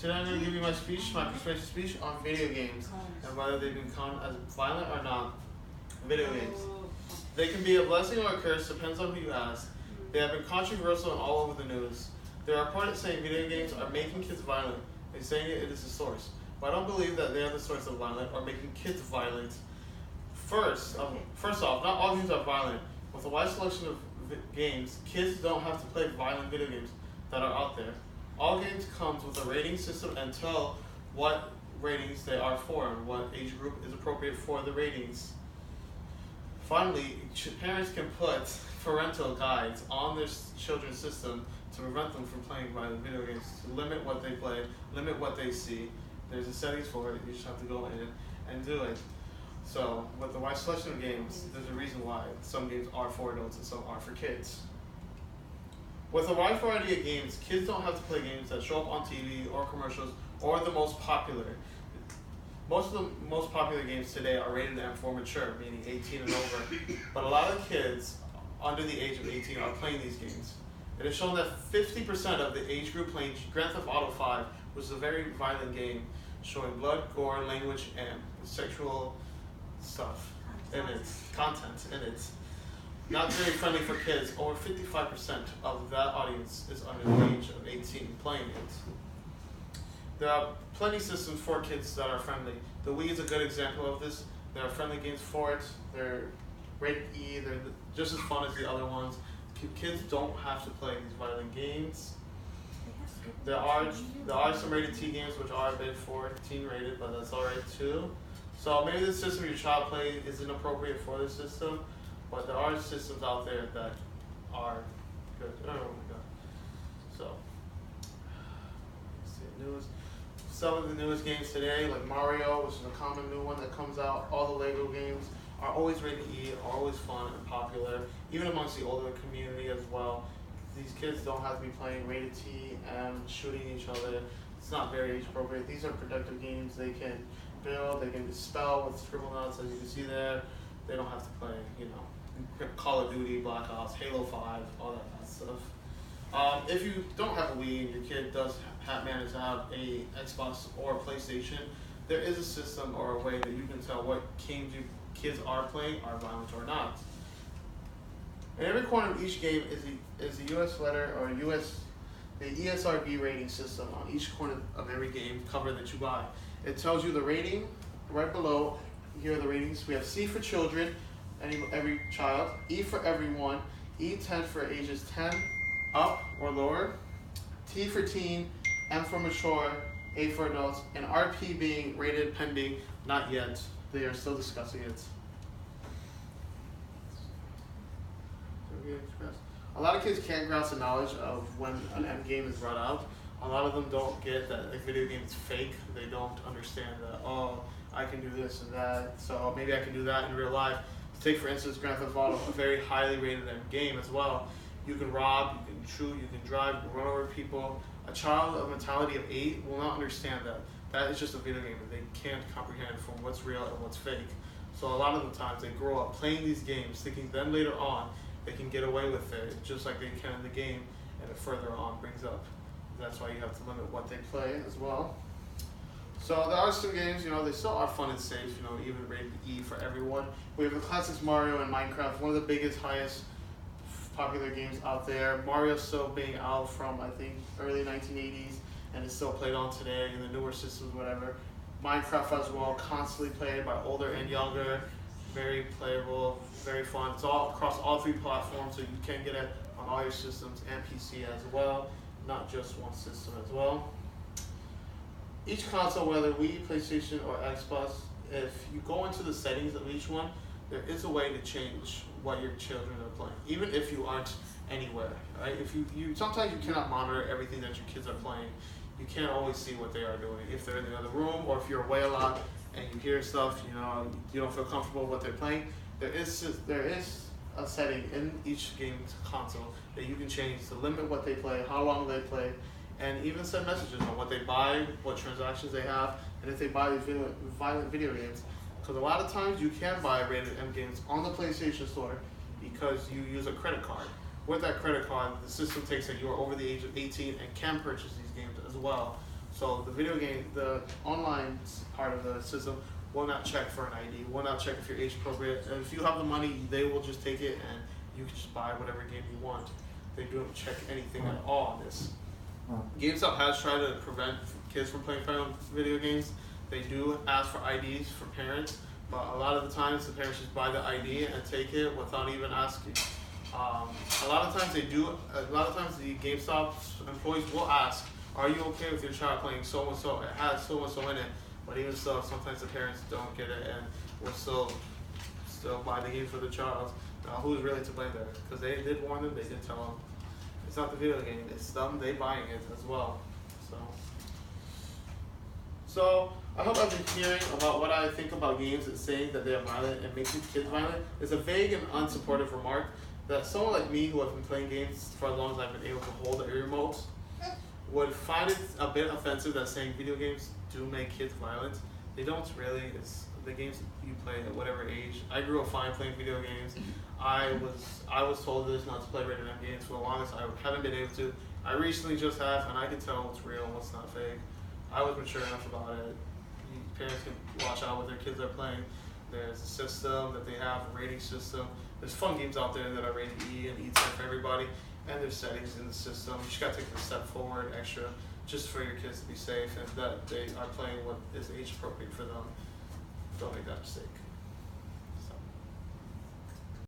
Today I'm going to give you my persuasive speech on video games and whether they become as violent or not. Video games. They can be a blessing or a curse, depends on who you ask. They have been controversial and all over the news. There are reports saying video games are making kids violent and saying it is the source. But I don't believe that they are the source of violence or making kids violent. First off, not all games are violent. With a wide selection of games, kids don't have to play violent video games that are out there. All games comes with a rating system and tell what ratings they are for and what age group is appropriate for the ratings. Finally, parents can put parental guides on their children's system to prevent them from playing violent video games, to limit what they play, limit what they see. There's a settings for it, you just have to go in and do it. So, with the wide selection of games, there's a reason why some games are for adults and some are for kids. With a wide variety of games, kids don't have to play games that show up on TV or commercials or the most popular. Most of the most popular games today are rated M for mature, meaning 18 and over, but a lot of kids under the age of 18 are playing these games. It is shown that 50% of the age group playing Grand Theft Auto 5, which is a very violent game, showing blood, gore, language, and sexual stuff in it, content in it. Not very friendly for kids. Over 55% of that audience is under the age of 18 playing it. There are plenty of systems for kids that are friendly. The Wii is a good example of this. There are friendly games for it. They're rated E. They're just as fun as the other ones. Kids don't have to play these violent games. There are some rated T games which are a bit for teen rated, but that's alright too. So maybe the system your child plays isn't appropriate for this system, but there are systems out there that are good. Oh my god. So, let's see, news. Some of the newest games today, like Mario, which is a common new one that comes out, all the Lego games are always rated E, are always fun and popular, even amongst the older community as well. These kids don't have to be playing rated T and shooting each other. It's not very age appropriate. These are productive games. They can build, they can spell with scribble notes, as you can see there. They don't have to play, Call of Duty, Black Ops, Halo 5, all that kind of stuff. If you don't have a Wii and your kid does manage to have a Xbox or a PlayStation, there is a system or a way that you can tell what games kids are playing are violent or not. In every corner of each game is a US letter or the ESRB rating system on each corner of every game cover that you buy. It tells you the rating right below. Here are the ratings. We have C for children, every child, E for everyone, E10 for ages 10 up or lower, T for teen, M for mature, A for adults, and RP being rated pending, not yet. They are still discussing it. A lot of kids can't grasp the knowledge of when an M game is brought out. A lot of them don't get that a video game is fake. They don't understand that, oh, I can do this and that, so maybe I can do that in real life. Take for instance Grand Theft Auto, a very highly rated M game as well. You can rob, you can shoot, you can drive, you can run over people. A child of mentality of 8 will not understand that. That is just a video game that they can't comprehend from what's real and what's fake. So a lot of the times they grow up playing these games thinking then later on they can get away with it just like they can in the game, and it further on brings up. That's why you have to limit what they play as well. So there are some games, they still are fun and safe, even rated E for everyone. We have the classics Mario and Minecraft, one of the biggest, highest popular games out there. Mario's still being out from, I think, early 1980s, and it's still played on today in the newer systems, whatever. Minecraft as well, constantly played by older and younger, very playable, very fun. It's all across all 3 platforms, so you can get it on all your systems and PC as well, not just one system as well. Each console, whether Wii, PlayStation, or Xbox, if you go into the settings of each one, there is a way to change what your children are playing, even if you aren't anywhere, right? If you sometimes you cannot monitor everything that your kids are playing. You can't always see what they are doing. If they're in the other room, or if you're away a lot and you hear stuff, you don't feel comfortable with what they're playing, there is a setting in each game's console that you can change to limit what they play, how long they play, and even send messages on what they buy, what transactions they have, and if they buy these violent video games. Because a lot of times you can buy rated M games on the PlayStation Store because you use a credit card. With that credit card, the system takes that you are over the age of 18 and can purchase these games as well. So the online part of the system will not check for an ID, will not check if you're age appropriate. And if you have the money, they will just take it and you can just buy whatever game you want. They don't check anything at all on this. GameStop has tried to prevent kids from playing video games. They do ask for IDs for parents, but a lot of the times the parents just buy the ID and take it without even asking. A lot of times the GameStop employees will ask, "Are you okay with your child playing so and so? It has so and so in it." But even so, sometimes the parents don't get it and will still buy the game for the child. Now, who's really to blame there? Because they did warn them, they did tell them. It's not the video game, it's them, they buying it as well. So I hope I've been hearing about what I think about games and saying that they are violent and making kids violent. It's a vague and unsupportive remark that someone like me who has been playing games for as long as I've been able to hold the remote would find it a bit offensive that saying video games do make kids violent. They don't really. It's the games you play at whatever age. I grew up fine playing video games. I was told this not to play rated M games for the longest. I haven't been able to. I recently just have, and I can tell what's real and what's not fake. I was mature enough about it. Parents can watch out what their kids are playing. There's a system that they have, a rating system. There's fun games out there that are rated E and E10 for everybody. And there's settings in the system. You just gotta take a step forward extra just for your kids to be safe and that they are playing what is age appropriate for them. Don't make that mistake.